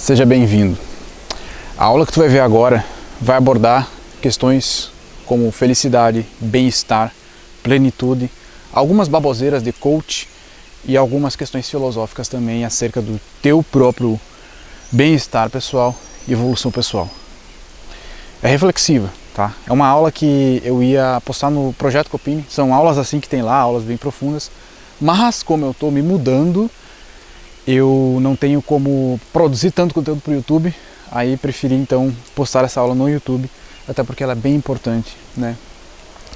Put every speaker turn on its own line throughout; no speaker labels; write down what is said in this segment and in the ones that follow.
Seja bem-vindo. A aula que tu vai ver agora vai abordar questões como felicidade, bem-estar, plenitude, algumas baboseiras de coach e algumas questões filosóficas também acerca do teu próprio bem-estar pessoal e evolução pessoal. É reflexiva, tá? É uma aula que eu ia postar no Projeto Copini, são aulas assim que tem lá, aulas bem profundas, mas como eu estou me mudando, eu não tenho como produzir tanto conteúdo para o YouTube, aí preferi então postar essa aula no YouTube, até porque ela é bem importante, né?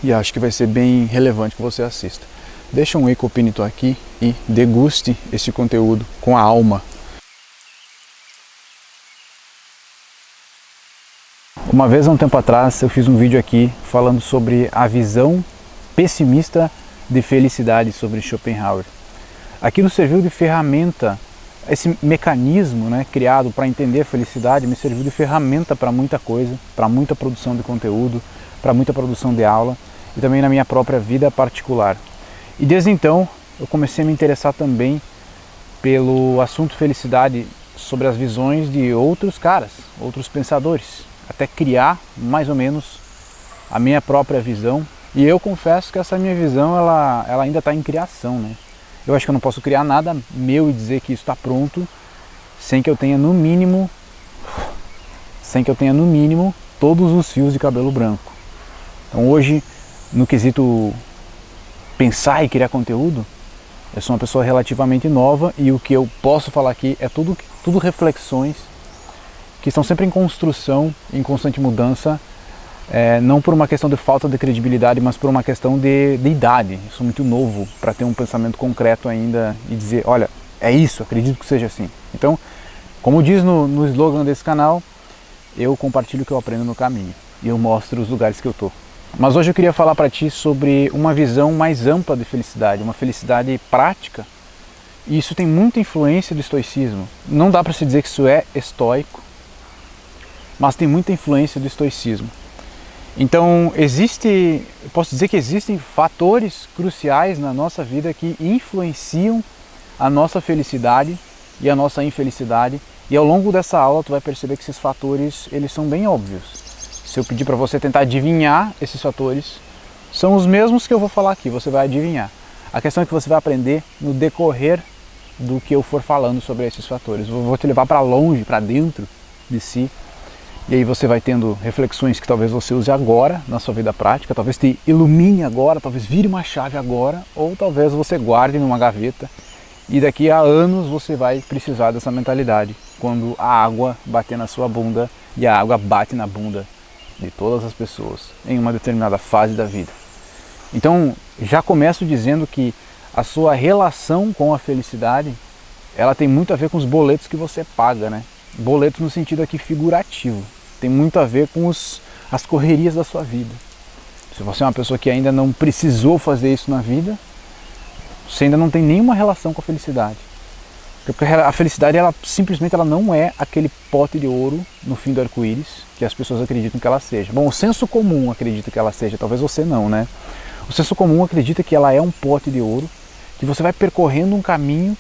E acho que vai ser bem relevante que você assista. Deixa um Ecopinito aqui e deguste esse conteúdo com a alma. Uma vez há um tempo atrás eu fiz um vídeo aqui falando sobre a visão pessimista de felicidade sobre Schopenhauer. Aquilo serviu de ferramenta, esse mecanismo, né, criado para entender a felicidade me serviu de ferramenta para muita coisa, para muita produção de conteúdo, para muita produção de aula e também na minha própria vida particular. E desde então eu comecei a me interessar também pelo assunto felicidade sobre as visões de outros caras, outros pensadores, até criar mais ou menos a minha própria visão. E eu confesso que essa minha visão ela ainda está em criação, né? Eu acho que eu não posso criar nada meu e dizer que isso está pronto sem que eu tenha no mínimo todos os fios de cabelo branco. Então hoje, no quesito pensar e criar conteúdo, eu sou uma pessoa relativamente nova e o que eu posso falar aqui é tudo reflexões que estão sempre em construção, em constante mudança, não por uma questão de falta de credibilidade, mas por uma questão de idade. Eu sou muito novo para ter um pensamento concreto ainda e dizer, olha, é isso, acredito que seja assim. Então, como diz no slogan desse canal, eu compartilho o que eu aprendo no caminho e eu mostro os lugares que eu estou. Mas hoje eu queria falar para ti sobre uma visão mais ampla de felicidade, uma felicidade prática, e isso tem muita influência do estoicismo. Não dá para se dizer que isso é estoico, mas tem muita influência do estoicismo. Então eu posso dizer que existem fatores cruciais na nossa vida que influenciam a nossa felicidade e a nossa infelicidade, e ao longo dessa aula tu vai perceber que esses fatores eles são bem óbvios. Se eu pedir para você tentar adivinhar esses fatores, são os mesmos que eu vou falar aqui, você vai adivinhar. A questão é que você vai aprender no decorrer do que eu for falando sobre esses fatores. Eu vou te levar para longe, para dentro de si. E aí você vai tendo reflexões que talvez você use agora na sua vida prática, talvez te ilumine agora, talvez vire uma chave agora, ou talvez você guarde numa gaveta e daqui a anos você vai precisar dessa mentalidade, quando a água bater na sua bunda e a água bate na bunda de todas as pessoas em uma determinada fase da vida. Então já começo dizendo que a sua relação com a felicidade, ela tem muito a ver com os boletos que você paga, né? Boletos no sentido aqui figurativo. Tem muito a ver com as correrias da sua vida. Se você é uma pessoa que ainda não precisou fazer isso na vida, você ainda não tem nenhuma relação com a felicidade. Porque a felicidade, ela simplesmente não é aquele pote de ouro no fim do arco-íris que as pessoas acreditam que ela seja. Bom, o senso comum acredita que ela seja, talvez você não, né? O senso comum acredita que ela é um pote de ouro, que você vai percorrendo um caminho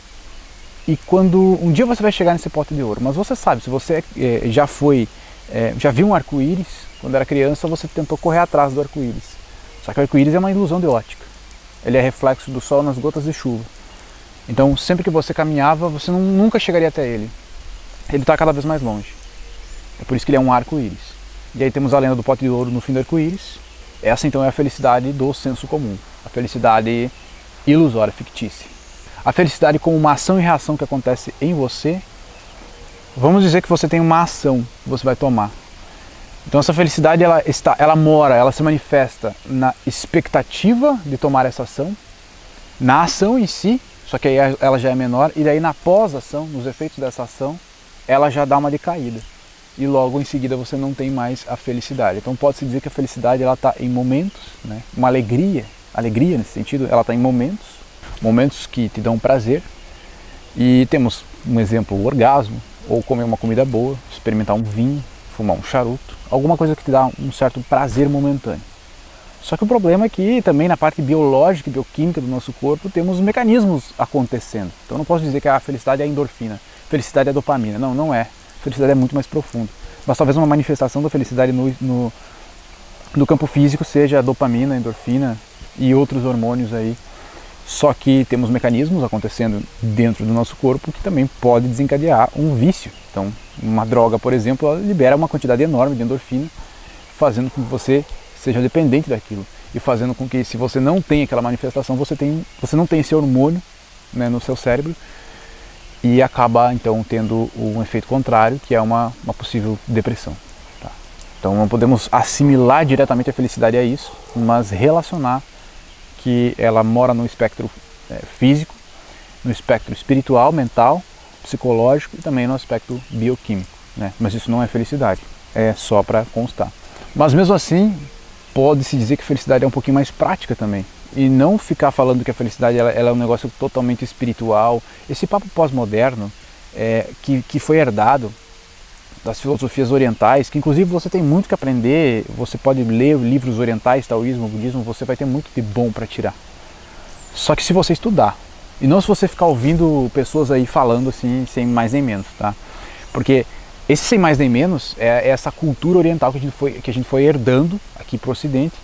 e quando um dia você vai chegar nesse pote de ouro. Mas você sabe, se você já viu um arco-íris, quando era criança você tentou correr atrás do arco-íris. Só que o arco-íris é uma ilusão de ótica. Ele é reflexo do sol nas gotas de chuva. Então sempre que você caminhava, você nunca chegaria até ele. Ele está cada vez mais longe. É por isso que ele é um arco-íris. E aí temos a lenda do pote de ouro no fim do arco-íris. Essa então é a felicidade do senso comum. A felicidade ilusória, fictícia. A felicidade como uma ação e reação que acontece em você. Vamos dizer que você tem uma ação que você vai tomar. Então essa felicidade ela se manifesta na expectativa de tomar essa ação, na ação em si, só que aí ela já é menor, e daí na pós-ação, nos efeitos dessa ação, ela já dá uma decaída. E logo em seguida você não tem mais a felicidade. Então pode-se dizer que a felicidade ela está em momentos, né? Uma alegria nesse sentido, ela está em momentos que te dão prazer. E temos um exemplo, o orgasmo, ou comer uma comida boa, experimentar um vinho, fumar um charuto, alguma coisa que te dá um certo prazer momentâneo. Só que o problema é que também na parte biológica e bioquímica do nosso corpo temos mecanismos acontecendo. Então eu não posso dizer que a felicidade é a endorfina, felicidade é a dopamina. Não, não é. A felicidade é muito mais profunda. Mas talvez uma manifestação da felicidade no campo físico seja a dopamina, a endorfina e outros hormônios aí. Só que temos mecanismos acontecendo dentro do nosso corpo que também pode desencadear um vício. Então, uma droga, por exemplo, ela libera uma quantidade enorme de endorfina, fazendo com que você seja dependente daquilo. E fazendo com que, se você não tem aquela manifestação, você não tem esse hormônio, né, no seu cérebro, e acaba então tendo um efeito contrário, que é uma possível depressão. Tá? Então não podemos assimilar diretamente a felicidade a isso, mas relacionar que ela mora no espectro físico, no espectro espiritual, mental, psicológico e também no aspecto bioquímico, né? Mas isso não é felicidade, é só para constar. Mas mesmo assim, pode-se dizer que a felicidade é um pouquinho mais prática também. E não ficar falando que a felicidade ela é um negócio totalmente espiritual. Esse papo pós-moderno que foi herdado das filosofias orientais, que inclusive você tem muito que aprender, você pode ler livros orientais, taoísmo, budismo, você vai ter muito de bom para tirar. Só que se você estudar, e não se você ficar ouvindo pessoas aí falando assim, sem mais nem menos, tá? Porque esse sem mais nem menos é essa cultura oriental que a gente foi herdando aqui para o Ocidente,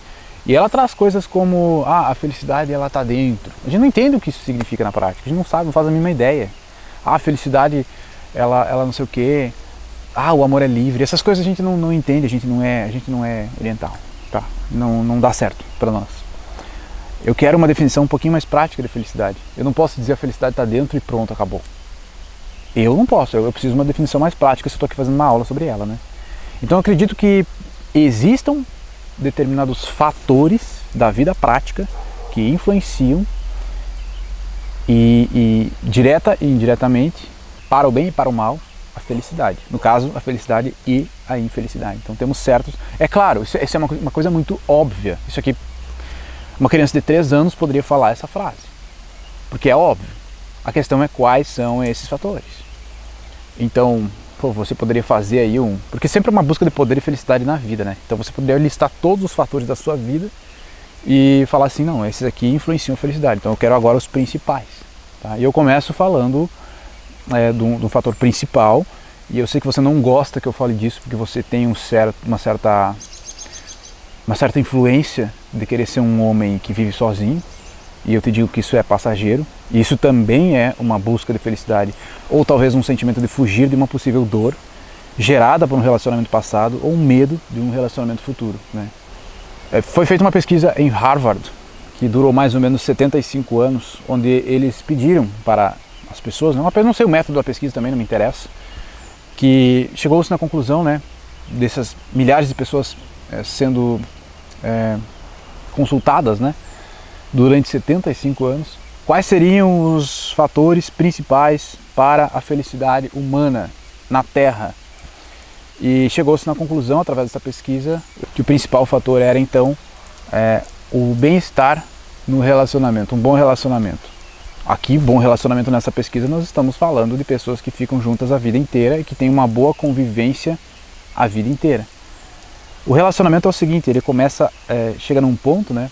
e ela traz coisas como a felicidade ela está dentro. A gente não entende o que isso significa na prática, a gente não sabe, não faz a mínima ideia. A felicidade ela não sei o quê. O amor é livre. Essas coisas a gente não entende, a gente não é oriental, tá? Não dá certo para nós. Eu quero uma definição um pouquinho mais prática de felicidade. Eu não posso dizer a felicidade está dentro e pronto, acabou. Eu não posso, eu preciso de uma definição mais prática se eu estou aqui fazendo uma aula sobre ela, né? Então eu acredito que existam determinados fatores da vida prática que influenciam e direta e indiretamente, para o bem e para o mal, a felicidade. No caso, a felicidade e a infelicidade. Então temos certos... É claro, isso é uma coisa muito óbvia. Isso aqui, uma criança de 3 anos poderia falar essa frase. Porque é óbvio. A questão é quais são esses fatores. Então, você poderia fazer aí porque sempre é uma busca de poder e felicidade na vida, né? Então você poderia listar todos os fatores da sua vida e falar assim, não, esses aqui influenciam a felicidade. Então eu quero agora os principais. Tá? E eu começo falando do fator principal, e eu sei que você não gosta que eu fale disso, porque você tem uma certa influência de querer ser um homem que vive sozinho, e eu te digo que isso é passageiro, e isso também é uma busca de felicidade, ou talvez um sentimento de fugir de uma possível dor, gerada por um relacionamento passado, ou um medo de um relacionamento futuro, né? Foi feita uma pesquisa em Harvard, que durou mais ou menos 75 anos, onde eles pediram para as pessoas, não sei o método da pesquisa também, não me interessa, que chegou-se na conclusão, né, dessas milhares de pessoas sendo consultadas, né, durante 75 anos, quais seriam os fatores principais para a felicidade humana na Terra. E chegou-se na conclusão, através dessa pesquisa, que o principal fator era então o bem-estar no relacionamento, um bom relacionamento. Aqui, bom relacionamento nessa pesquisa, nós estamos falando de pessoas que ficam juntas a vida inteira e que têm uma boa convivência a vida inteira. O relacionamento é o seguinte, ele chega num ponto, né,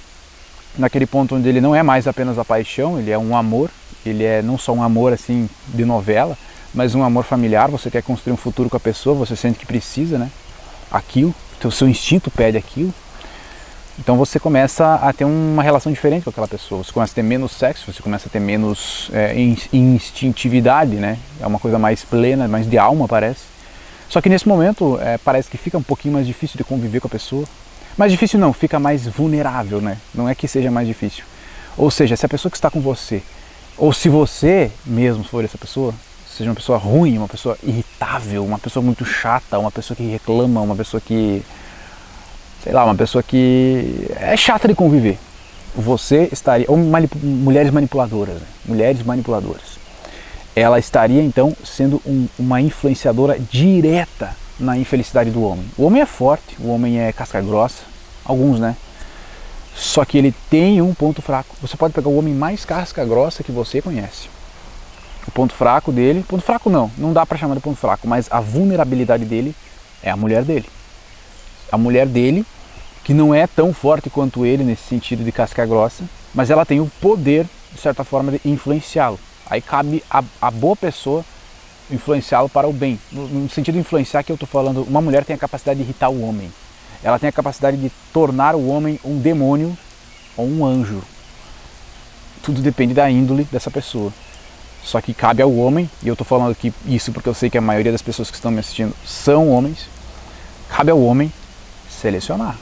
naquele ponto onde ele não é mais apenas a paixão, ele é um amor, ele é não só um amor assim de novela, mas um amor familiar. Você quer construir um futuro com a pessoa, você sente que precisa, né, aquilo, o seu instinto pede aquilo. Então você começa a ter uma relação diferente com aquela pessoa, você começa a ter menos sexo, você começa a ter menos instintividade, né? É uma coisa mais plena, mais de alma, parece. Só que nesse momento parece que fica um pouquinho mais difícil de conviver com a pessoa. Mais difícil não, fica mais vulnerável, né? Não é que seja mais difícil. Ou seja, se a pessoa que está com você, ou se você mesmo for essa pessoa, seja uma pessoa ruim, uma pessoa irritável, uma pessoa muito chata, uma pessoa que reclama, uma pessoa que... uma pessoa que é chata de conviver. Você estaria... Ou mulheres manipuladoras, né? Mulheres manipuladoras. Ela estaria, então, sendo uma influenciadora direta na infelicidade do homem. O homem é forte, o homem é casca grossa, alguns, né? Só que ele tem um ponto fraco. Você pode pegar o homem mais casca grossa que você conhece. O ponto fraco dele... Ponto fraco não dá pra chamar de ponto fraco, mas a vulnerabilidade dele é a mulher dele. A mulher dele, que não é tão forte quanto ele nesse sentido de casca grossa, mas ela tem o poder, de certa forma, de influenciá-lo. Aí cabe a boa pessoa influenciá-lo para o bem. No sentido de influenciar que eu estou falando, uma mulher tem a capacidade de irritar o homem. Ela tem a capacidade de tornar o homem um demônio ou um anjo. Tudo depende da índole dessa pessoa. Só que cabe ao homem, e eu estou falando aqui isso porque eu sei que a maioria das pessoas que estão me assistindo são homens, cabe ao homem selecionar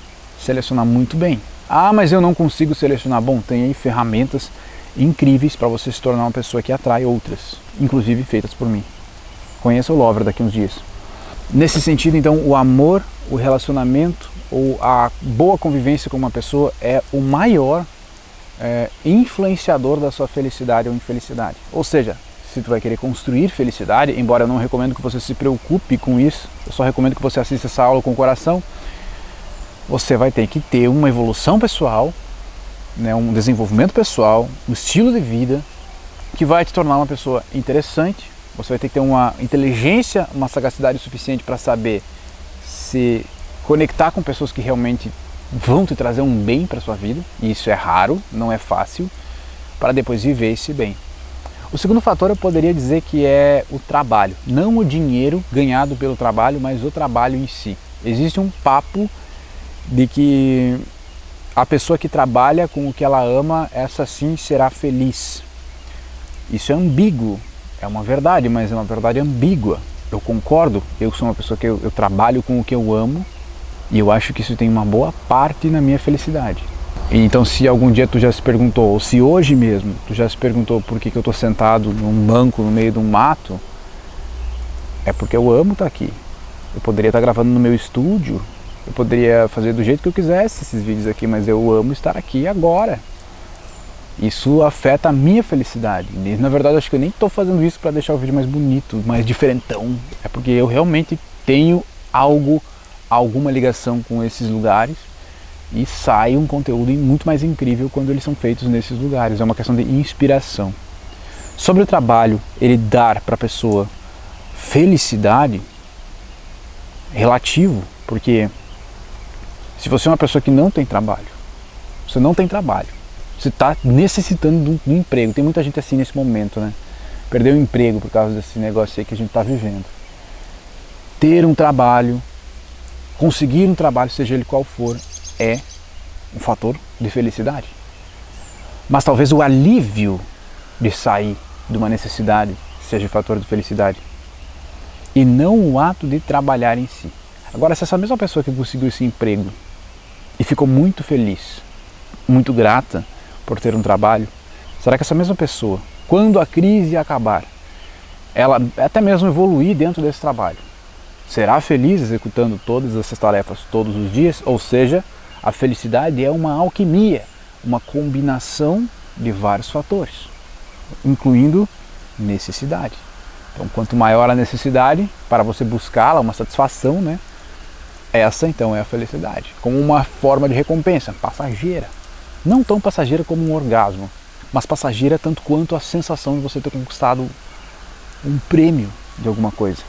muito bem. Ah, mas eu não consigo selecionar. Bom, tem aí ferramentas incríveis para você se tornar uma pessoa que atrai outras, inclusive feitas por mim. Conheça o Lover daqui uns dias. Nesse sentido, então, o amor, o relacionamento ou a boa convivência com uma pessoa é o maior influenciador da sua felicidade ou infelicidade. Ou seja, se tu vai querer construir felicidade, embora eu não recomendo que você se preocupe com isso, eu só recomendo que você assista essa aula com o coração, você vai ter que ter uma evolução pessoal, né, um desenvolvimento pessoal, um estilo de vida que vai te tornar uma pessoa interessante. Você vai ter que ter uma inteligência, uma sagacidade suficiente para saber se conectar com pessoas que realmente vão te trazer um bem para a sua vida, e isso é raro, não é fácil, para depois viver esse bem. O segundo fator eu poderia dizer que é o trabalho, não o dinheiro ganhado pelo trabalho, mas o trabalho em si. Existe um papo de que a pessoa que trabalha com o que ela ama, essa sim será feliz. Isso é ambíguo, é uma verdade, mas é uma verdade ambígua. Eu concordo, eu sou uma pessoa que eu trabalho com o que eu amo, e eu acho que isso tem uma boa parte na minha felicidade. Então, se algum dia tu já se perguntou, ou se hoje mesmo tu já se perguntou por que eu estou sentado num banco no meio de um mato, é porque eu amo estar aqui. Eu poderia estar gravando no meu estúdio, eu poderia fazer do jeito que eu quisesse esses vídeos aqui, mas eu amo estar aqui agora. Isso afeta a minha felicidade. E, na verdade, eu acho que eu nem estou fazendo isso para deixar o vídeo mais bonito, mais diferentão. É porque eu realmente tenho alguma ligação com esses lugares e sai um conteúdo muito mais incrível quando eles são feitos nesses lugares. É uma questão de inspiração. Sobre o trabalho, ele dar para a pessoa felicidade, relativo, porque se você é uma pessoa que não tem trabalho, você não tem trabalho, você está necessitando de um emprego. Tem muita gente assim nesse momento, né? Perdeu o emprego por causa desse negócio aí que a gente está vivendo. Ter um trabalho, conseguir um trabalho, seja ele qual for, é um fator de felicidade. Mas talvez o alívio de sair de uma necessidade seja fator de felicidade. E não o ato de trabalhar em si. Agora, se essa mesma pessoa que conseguiu esse emprego e ficou muito feliz, muito grata por ter um trabalho, será que essa mesma pessoa, quando a crise acabar, ela até mesmo evoluir dentro desse trabalho, será feliz executando todas essas tarefas todos os dias? Ou seja, a felicidade é uma alquimia, uma combinação de vários fatores, incluindo necessidade. Então, quanto maior a necessidade para você buscá-la, uma satisfação, né? Essa então é a felicidade, como uma forma de recompensa passageira. Não tão passageira como um orgasmo, mas passageira tanto quanto a sensação de você ter conquistado um prêmio de alguma coisa.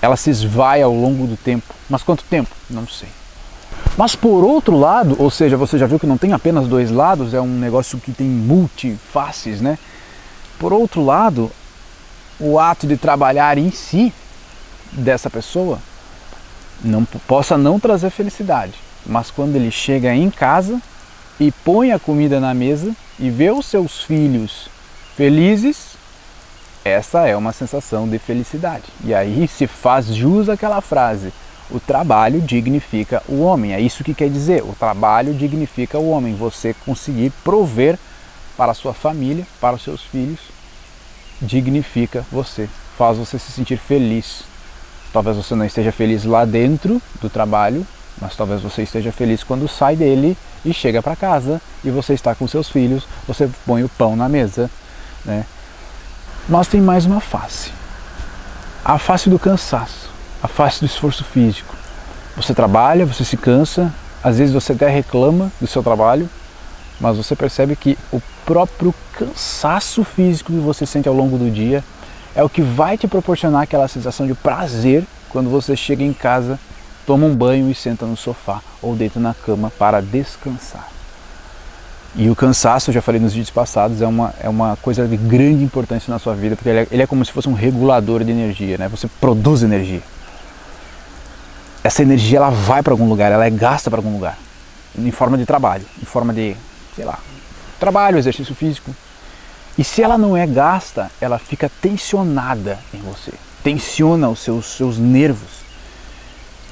Ela se esvai ao longo do tempo. Mas quanto tempo? Não sei. Mas por outro lado, ou seja, você já viu que não tem apenas dois lados, é um negócio que tem multifaces, né? Por outro lado, o ato de trabalhar em si dessa pessoa possa não trazer felicidade, mas quando ele chega em casa e põe a comida na mesa e vê os seus filhos felizes, essa é uma sensação de felicidade. E aí se faz jus àquela frase: o trabalho dignifica o homem. É isso que quer dizer, o trabalho dignifica o homem. Você conseguir prover para a sua família, para os seus filhos, dignifica você, faz você se sentir feliz. Talvez você não esteja feliz lá dentro do trabalho, mas talvez você esteja feliz quando sai dele e chega para casa e você está com seus filhos, você põe o pão na mesa, né? Mas tem mais uma face, a face do cansaço, a face do esforço físico. Você trabalha, você se cansa, às vezes você até reclama do seu trabalho, mas você percebe que o próprio cansaço físico que você sente ao longo do dia é o que vai te proporcionar aquela sensação de prazer quando você chega em casa, toma um banho e senta no sofá ou deita na cama para descansar. E o cansaço, eu já falei nos vídeos passados, é uma coisa de grande importância na sua vida, porque ele é como se fosse um regulador de energia, né? Você produz energia. Essa energia ela vai para algum lugar, ela é gasta para algum lugar, em forma de trabalho, em forma de, sei lá, trabalho, exercício físico. E se ela não é gasta, ela fica tensionada em você, tensiona os seus nervos.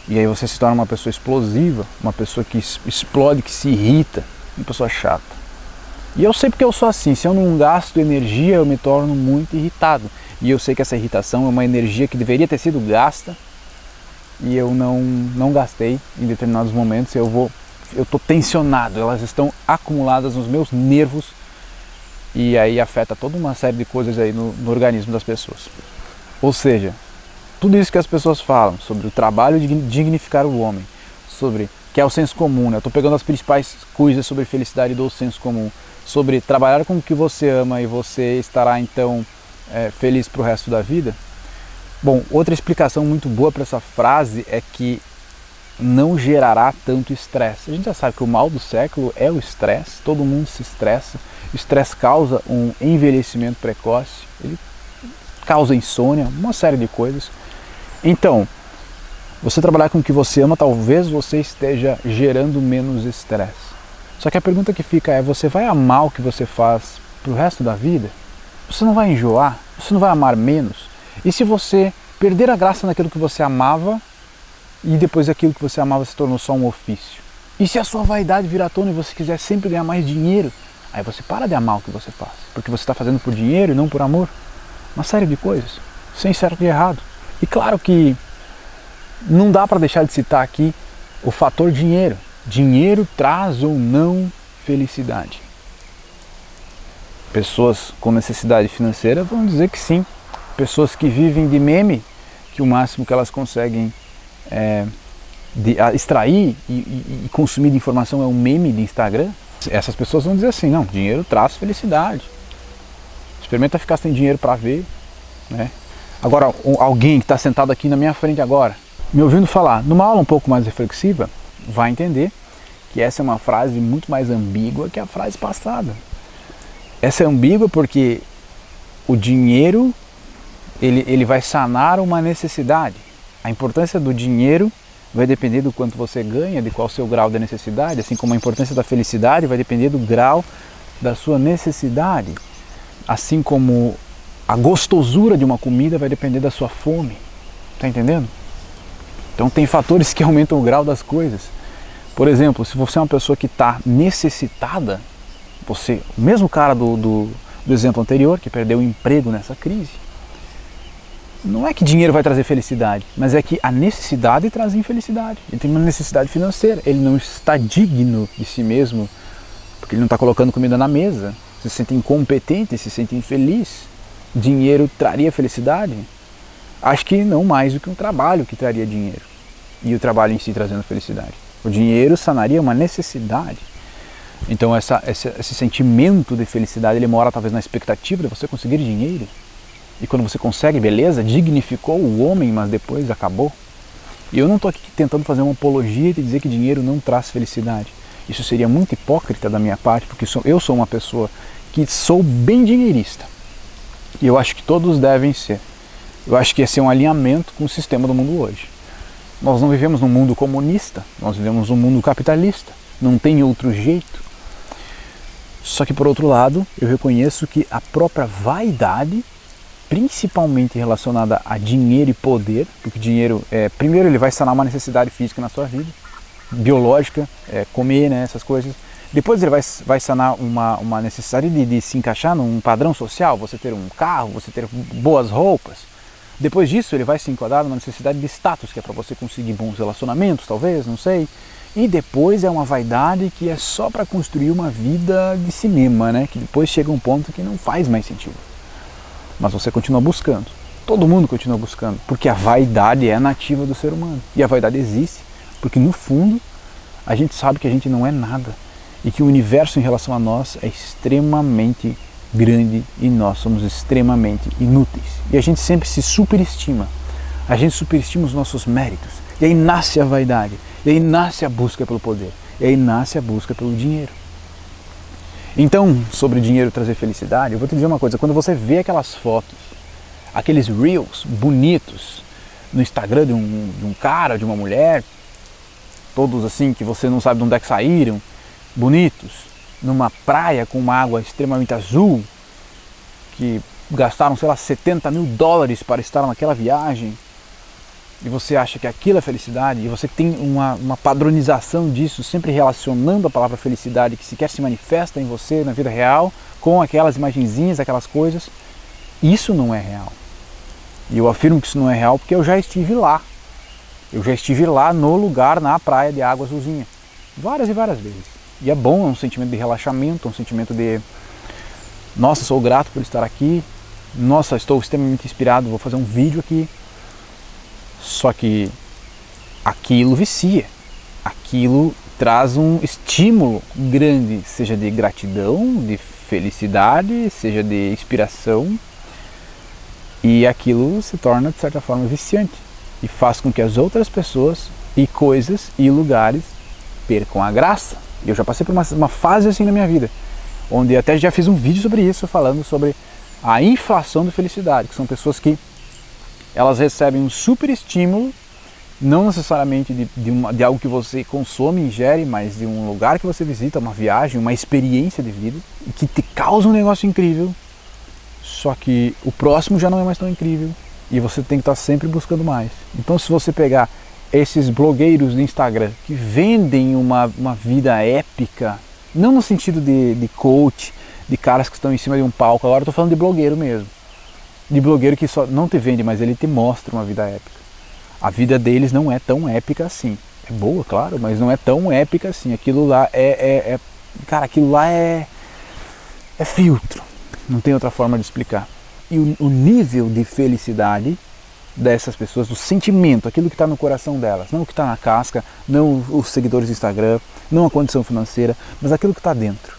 E aí você se torna uma pessoa explosiva, uma pessoa que explode, que se irrita, uma pessoa chata. E eu sei porque eu sou assim, se eu não gasto energia eu me torno muito irritado. E eu sei que essa irritação é uma energia que deveria ter sido gasta e eu não gastei em determinados momentos. Eu estou tensionado, elas estão acumuladas nos meus nervos e aí afeta toda uma série de coisas aí no organismo das pessoas. Ou seja, tudo isso que as pessoas falam sobre o trabalho de dignificar o homem, sobre que é o senso comum, né? Eu estou pegando as principais coisas sobre felicidade do senso comum, sobre trabalhar com o que você ama e você estará então feliz para o resto da vida. Bom, outra explicação muito boa para essa frase é que não gerará tanto estresse. A gente já sabe que o mal do século é o estresse, todo mundo se estressa, o estresse causa um envelhecimento precoce, ele causa insônia, uma série de coisas. Então, você trabalhar com o que você ama, talvez você esteja gerando menos estresse. Só que a pergunta que fica é, você vai amar o que você faz pro resto da vida? Você não vai enjoar? Você não vai amar menos? E se você perder a graça naquilo que você amava e depois aquilo que você amava se tornou só um ofício? E se a sua vaidade virar à tona e você quiser sempre ganhar mais dinheiro? Aí você para de amar o que você faz, porque você está fazendo por dinheiro e não por amor. Uma série de coisas, sem certo e errado. E claro que não dá para deixar de citar aqui o fator dinheiro. Dinheiro traz ou não felicidade? Pessoas com necessidade financeira vão dizer que sim. Pessoas que vivem de meme, que o máximo que elas conseguem extrair e consumir de informação é um meme de Instagram, essas pessoas vão dizer assim, não, dinheiro traz felicidade. Experimenta ficar sem dinheiro para ver, né? Agora, alguém que está sentado aqui na minha frente agora, me ouvindo falar, numa aula um pouco mais reflexiva, vai entender que essa é uma frase muito mais ambígua que a frase passada. Essa é ambígua porque o dinheiro, ele vai sanar uma necessidade. A importância do dinheiro vai depender do quanto você ganha, de qual o seu grau de necessidade, assim como a importância da felicidade vai depender do grau da sua necessidade. Assim como a gostosura de uma comida vai depender da sua fome. Está entendendo? Então tem fatores que aumentam o grau das coisas. Por exemplo, se você é uma pessoa que está necessitada, você, o mesmo cara do exemplo anterior, que perdeu o emprego nessa crise, não é que dinheiro vai trazer felicidade, mas é que a necessidade traz infelicidade. Ele tem uma necessidade financeira, ele não está digno de si mesmo, porque ele não está colocando comida na mesa, se sente incompetente, se sente infeliz. Dinheiro traria felicidade? Acho que não mais do que um trabalho que traria dinheiro, e o trabalho em si trazendo felicidade. O dinheiro sanaria uma necessidade. Então esse sentimento de felicidade, ele mora talvez na expectativa de você conseguir dinheiro. E quando você consegue, beleza, dignificou o homem, mas depois acabou. E eu não estou aqui tentando fazer uma apologia de dizer que dinheiro não traz felicidade. Isso seria muito hipócrita da minha parte, porque eu sou uma pessoa que sou bem dinheirista. E eu acho que todos devem ser. Eu acho que esse é um alinhamento com o sistema do mundo hoje. Nós não vivemos num mundo comunista, nós vivemos num mundo capitalista. Não tem outro jeito. Só que por outro lado, eu reconheço que a própria vaidade, principalmente relacionada a dinheiro e poder, porque dinheiro, primeiro ele vai sanar uma necessidade física na sua vida, biológica, comer, né, essas coisas. Depois ele vai sanar uma necessidade de se encaixar num padrão social, você ter um carro, você ter boas roupas. Depois disso ele vai se enquadrar numa necessidade de status, que é para você conseguir bons relacionamentos, talvez, não sei. E depois é uma vaidade que é só para construir uma vida de cinema, né, que depois chega um ponto que não faz mais sentido. Mas você continua buscando, todo mundo continua buscando, porque a vaidade é nativa do ser humano. E a vaidade existe, porque no fundo a gente sabe que a gente não é nada e que o universo em relação a nós é extremamente grande e nós somos extremamente inúteis. E a gente sempre se superestima, a gente superestima os nossos méritos, e aí nasce a vaidade, e aí nasce a busca pelo poder, e aí nasce a busca pelo dinheiro. Então, sobre dinheiro trazer felicidade, eu vou te dizer uma coisa, quando você vê aquelas fotos, aqueles reels bonitos no Instagram de um cara, de uma mulher, todos assim que você não sabe de onde é que saíram, bonitos, numa praia com uma água extremamente azul, que gastaram, sei lá, $70 mil para estar naquela viagem, e você acha que aquilo é felicidade, e você tem uma padronização disso, sempre relacionando a palavra felicidade, que sequer se manifesta em você na vida real, com aquelas imagenzinhas, aquelas coisas, isso não é real. E eu afirmo que isso não é real porque eu já estive lá. Eu já estive lá no lugar, na praia de água azulzinha, várias e várias vezes. E é bom, é um sentimento de relaxamento, um sentimento de nossa, sou grato por estar aqui, nossa, estou extremamente inspirado, vou fazer um vídeo aqui. Só que aquilo vicia, aquilo traz um estímulo grande, seja de gratidão, de felicidade, seja de inspiração, e aquilo se torna de certa forma viciante e faz com que as outras pessoas e coisas e lugares percam a graça. E eu já passei por uma fase assim na minha vida, onde até já fiz um vídeo sobre isso, falando sobre a inflação da felicidade, que são pessoas que elas recebem um super estímulo, não necessariamente de algo que você consome, ingere, mas de um lugar que você visita, uma viagem, uma experiência de vida, que te causa um negócio incrível, só que o próximo já não é mais tão incrível e você tem que estar sempre buscando mais. Então, se você pegar esses blogueiros de Instagram que vendem uma vida épica, não no sentido de coach, de caras que estão em cima de um palco, agora eu estou falando de blogueiro mesmo, de blogueiro que só não te vende, mas ele te mostra uma vida épica. A vida deles não é tão épica assim. É boa, claro, mas não é tão épica assim. Aquilo lá cara, aquilo lá é filtro. Não tem outra forma de explicar. E o nível de felicidade dessas pessoas, do sentimento, aquilo que está no coração delas, não o que está na casca, não os seguidores do Instagram, não a condição financeira, mas aquilo que está dentro.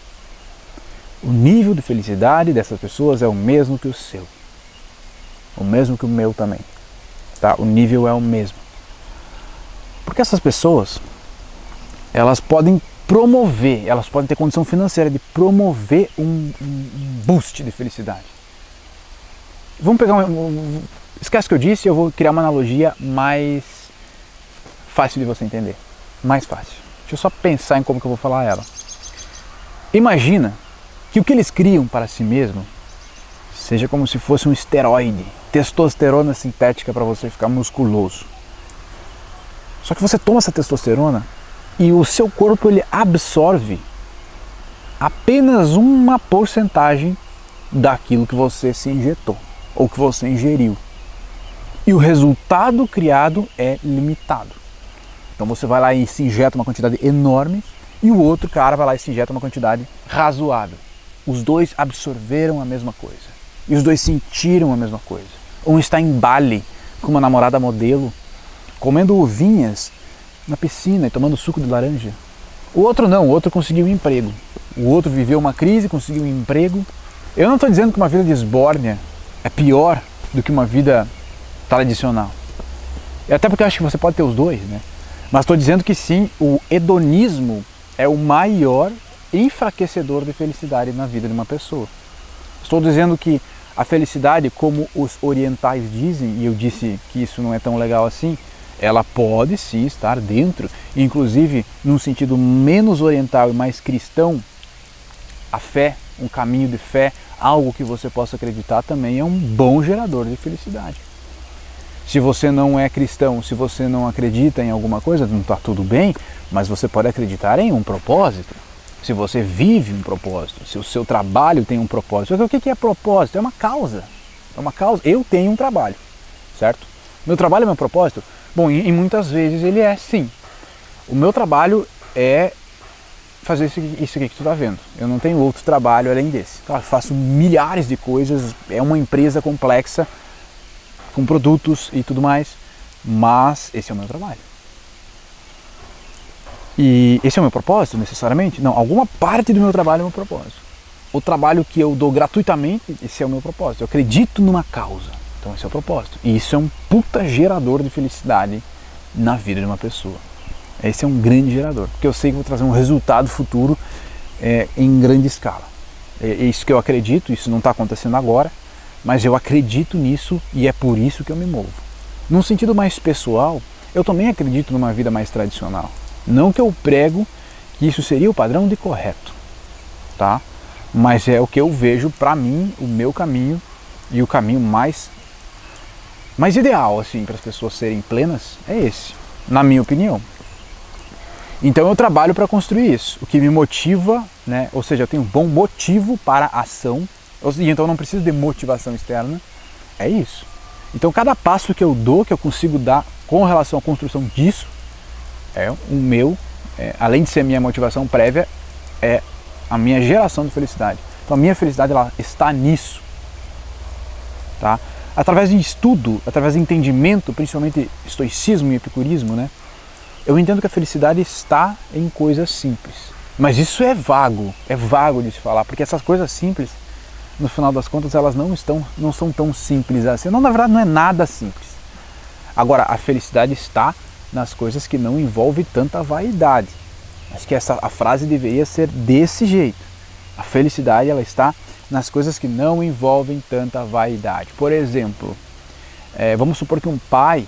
O nível de felicidade dessas pessoas é o mesmo que o seu. O mesmo que o meu também, tá? O nível é o mesmo. Porque essas pessoas, elas podem promover, elas podem ter condição financeira de promover um boost de felicidade. Vamos pegar esquece o que eu disse, eu vou criar uma analogia mais fácil de você entender. Mais fácil. Deixa eu só pensar em como que eu vou falar ela. Imagina que o que eles criam para si mesmo seja como se fosse um esteroide, testosterona sintética para você ficar musculoso. Só que você toma essa testosterona e o seu corpo ele absorve apenas uma porcentagem daquilo que você se injetou ou que você ingeriu. E o resultado criado é limitado. Então você vai lá e se injeta uma quantidade enorme e o outro cara vai lá e se injeta uma quantidade razoável. Os dois absorveram a mesma coisa. E os dois sentiram a mesma coisa. Um está em Bali com uma namorada modelo, comendo uvinhas na piscina e tomando suco de laranja. O outro não, o outro conseguiu um emprego. O outro viveu uma crise, conseguiu um emprego. Eu não estou dizendo que uma vida de esbórnia é pior do que uma vida tradicional. E até porque eu acho que você pode ter os dois, né? Mas estou dizendo que sim, o hedonismo é o maior enfraquecedor de felicidade na vida de uma pessoa. Estou dizendo que a felicidade, como os orientais dizem, e eu disse que isso não é tão legal assim, ela pode sim estar dentro, inclusive num sentido menos oriental e mais cristão, a fé, um caminho de fé, algo que você possa acreditar também é um bom gerador de felicidade. Se você não é cristão, se você não acredita em alguma coisa, não está tudo bem, mas você pode acreditar em um propósito. Se você vive um propósito, se o seu trabalho tem um propósito. O que é propósito? É uma causa. É uma causa. Eu tenho um trabalho, certo? Meu trabalho é meu propósito? Bom, e muitas vezes ele é sim. O meu trabalho é fazer isso aqui que tu está vendo. Eu não tenho outro trabalho além desse. Claro, faço milhares de coisas, é uma empresa complexa, com produtos e tudo mais, mas esse é o meu trabalho. E esse é o meu propósito, necessariamente? Não, alguma parte do meu trabalho é o meu propósito. O trabalho que eu dou gratuitamente, esse é o meu propósito. Eu acredito numa causa, então esse é o propósito. E isso é um puta gerador de felicidade na vida de uma pessoa. Esse é um grande gerador, porque eu sei que vou trazer um resultado futuro em grande escala. É isso que eu acredito, isso não está acontecendo agora, mas eu acredito nisso e é por isso que eu me movo. Num sentido mais pessoal, eu também acredito numa vida mais tradicional. Não que eu prego que isso seria o padrão de correto, tá? Mas é o que eu vejo para mim, o meu caminho e o caminho mais ideal assim para as pessoas serem plenas é esse, na minha opinião. Então eu trabalho para construir isso, o que me motiva, né? Ou seja, eu tenho um bom motivo para a ação, e então eu não preciso de motivação externa, é isso. Então cada passo que eu dou, que eu consigo dar com relação à construção disso, é o meu, além de ser minha motivação prévia, é a minha geração de felicidade. Então a minha felicidade ela está nisso, tá? Através de estudo, através de entendimento, principalmente estoicismo e epicurismo, né? Eu entendo que a felicidade está em coisas simples. Mas isso é vago de se falar, porque essas coisas simples, no final das contas, elas não são tão simples assim. Não, na verdade, não é nada simples. Agora, a felicidade está nas coisas que não envolvem tanta vaidade. Acho que a frase deveria ser desse jeito. A felicidade ela está nas coisas que não envolvem tanta vaidade. Por exemplo, vamos supor que um pai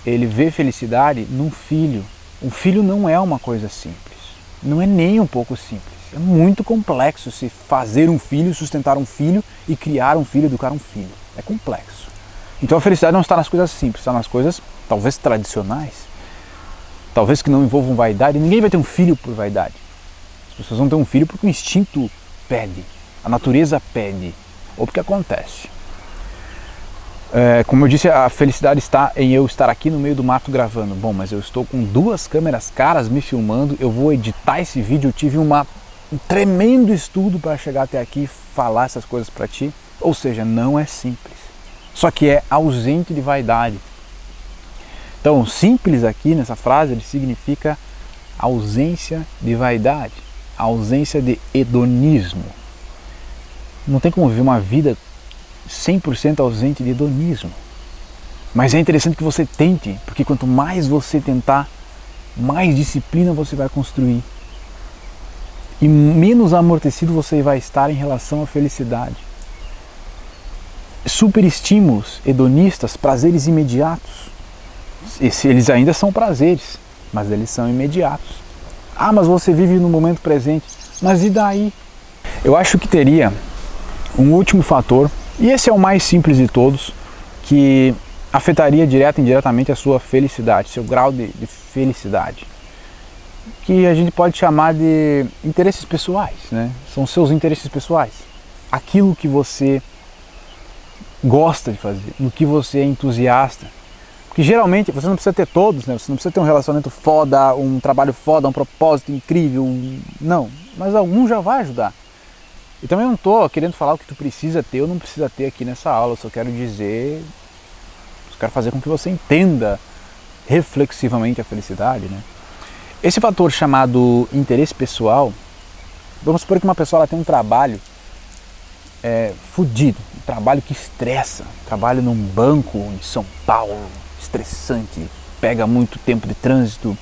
ele vê felicidade num filho. Um filho não é uma coisa simples. Não é nem um pouco simples. É muito complexo se fazer um filho, sustentar um filho e criar um filho, educar um filho. É complexo. Então a felicidade não está nas coisas simples, está nas coisas talvez tradicionais. Talvez que não envolvam vaidade. Ninguém vai ter um filho por vaidade. As pessoas vão ter um filho porque o instinto pede, a natureza pede, ou porque acontece. Como eu disse, a felicidade está em eu estar aqui no meio do mato gravando. Bom, mas eu estou com 2 câmeras caras me filmando, eu vou editar esse vídeo, eu tive um tremendo estudo para chegar até aqui e falar essas coisas para ti. Ou seja, não é simples, só que é ausente de vaidade. Então, simples aqui nessa frase, ele significa ausência de vaidade, ausência de hedonismo. Não tem como viver uma vida 100% ausente de hedonismo. Mas é interessante que você tente, porque quanto mais você tentar, mais disciplina você vai construir. E menos amortecido você vai estar em relação à felicidade. Superestímulos hedonistas, prazeres imediatos. Eles ainda são prazeres, mas eles são imediatos. Ah, mas você vive no momento presente. Mas e daí? Eu acho que teria um último fator, e esse é o mais simples de todos, que afetaria direta e indiretamente a sua felicidade, seu grau de felicidade, que a gente pode chamar de interesses pessoais, né? São seus interesses pessoais, aquilo que você gosta de fazer, no que você é entusiasta, porque geralmente você não precisa ter todos, né? Você não precisa ter um relacionamento foda, um trabalho foda, um propósito incrível, não, mas algum já vai ajudar. E também não estou querendo falar o que tu precisa ter ou não precisa ter aqui nessa aula, eu só quero dizer, só quero fazer com que você entenda reflexivamente a felicidade, né? Esse fator chamado interesse pessoal, vamos supor que uma pessoa ela tem um trabalho fudido, um trabalho que estressa, trabalho num banco em São Paulo, estressante, pega muito tempo de trânsito,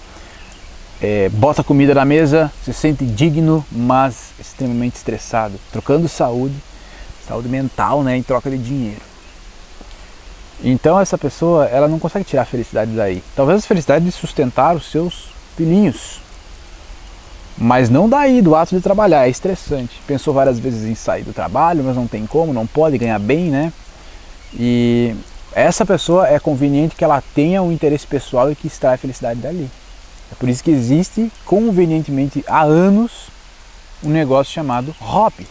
bota comida na mesa, se sente digno, mas extremamente estressado, trocando saúde mental, né, em troca de dinheiro. Então essa pessoa, ela não consegue tirar a felicidade daí. Talvez a felicidade de sustentar os seus filhinhos, mas não daí, do ato de trabalhar, é estressante. Pensou várias vezes em sair do trabalho, mas não tem como, não pode ganhar bem, né? E essa pessoa é conveniente que ela tenha um interesse pessoal e que extrai a felicidade dali. É por isso que existe, convenientemente, há anos, um negócio chamado hobby,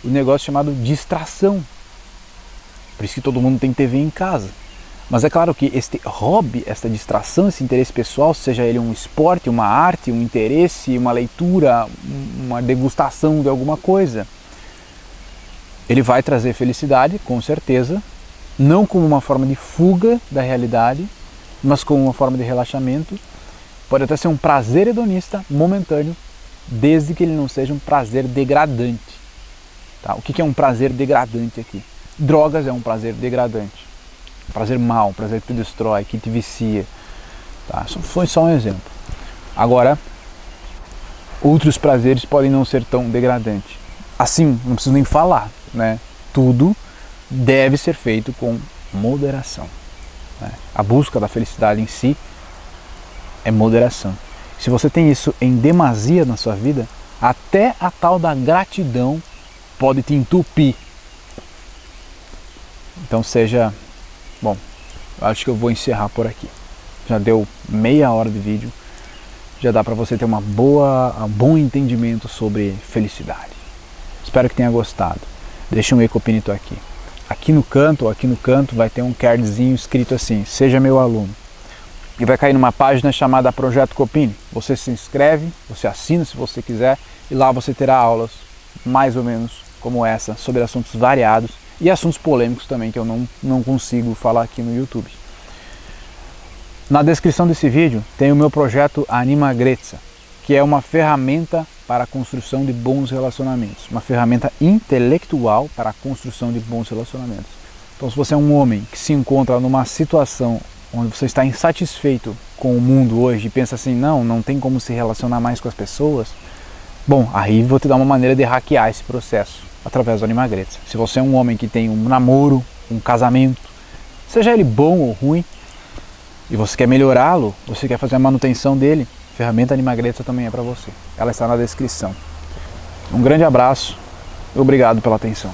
um negócio chamado distração. Por isso que todo mundo tem TV em casa. Mas é claro que este hobby, esta distração, esse interesse pessoal, seja ele um esporte, uma arte, um interesse, uma leitura, uma degustação de alguma coisa, ele vai trazer felicidade, com certeza, não como uma forma de fuga da realidade, mas como uma forma de relaxamento. Pode até ser um prazer hedonista momentâneo, desde que ele não seja um prazer degradante. Tá? O que é um prazer degradante aqui? Drogas é um prazer degradante. Um prazer mau, um prazer que te destrói, que te vicia. Tá? Isso foi só um exemplo. Agora, outros prazeres podem não ser tão degradantes. Assim, não preciso nem falar, né? Tudo deve ser feito com moderação, né? A busca da felicidade em si é moderação. Se você tem isso em demasia na sua vida, até a tal da gratidão pode te entupir. Então bom, acho que eu vou encerrar por aqui. Já deu meia hora de vídeo, já dá para você ter um bom entendimento sobre felicidade. Espero que tenha gostado. Deixa um Ecopinito aqui. Aqui no canto vai ter um cardzinho escrito assim: seja meu aluno. E vai cair numa página chamada Projeto Copini. Você se inscreve, você assina se você quiser, e lá você terá aulas mais ou menos como essa, sobre assuntos variados e assuntos polêmicos também, que eu não consigo falar aqui no YouTube. Na descrição desse vídeo tem o meu projeto Animagretsa, que é uma ferramenta para a construção de bons relacionamentos, uma ferramenta intelectual para a construção de bons relacionamentos. Então, se você é um homem que se encontra numa situação onde você está insatisfeito com o mundo hoje e pensa assim, não tem como se relacionar mais com as pessoas, bom, aí vou te dar uma maneira de hackear esse processo através do Animagretsa. Se você é um homem que tem um namoro, um casamento, seja ele bom ou ruim, e você quer melhorá-lo, você quer fazer a manutenção dele, a ferramenta Animagretsa também é para você. Ela está na descrição. Um grande abraço e obrigado pela atenção.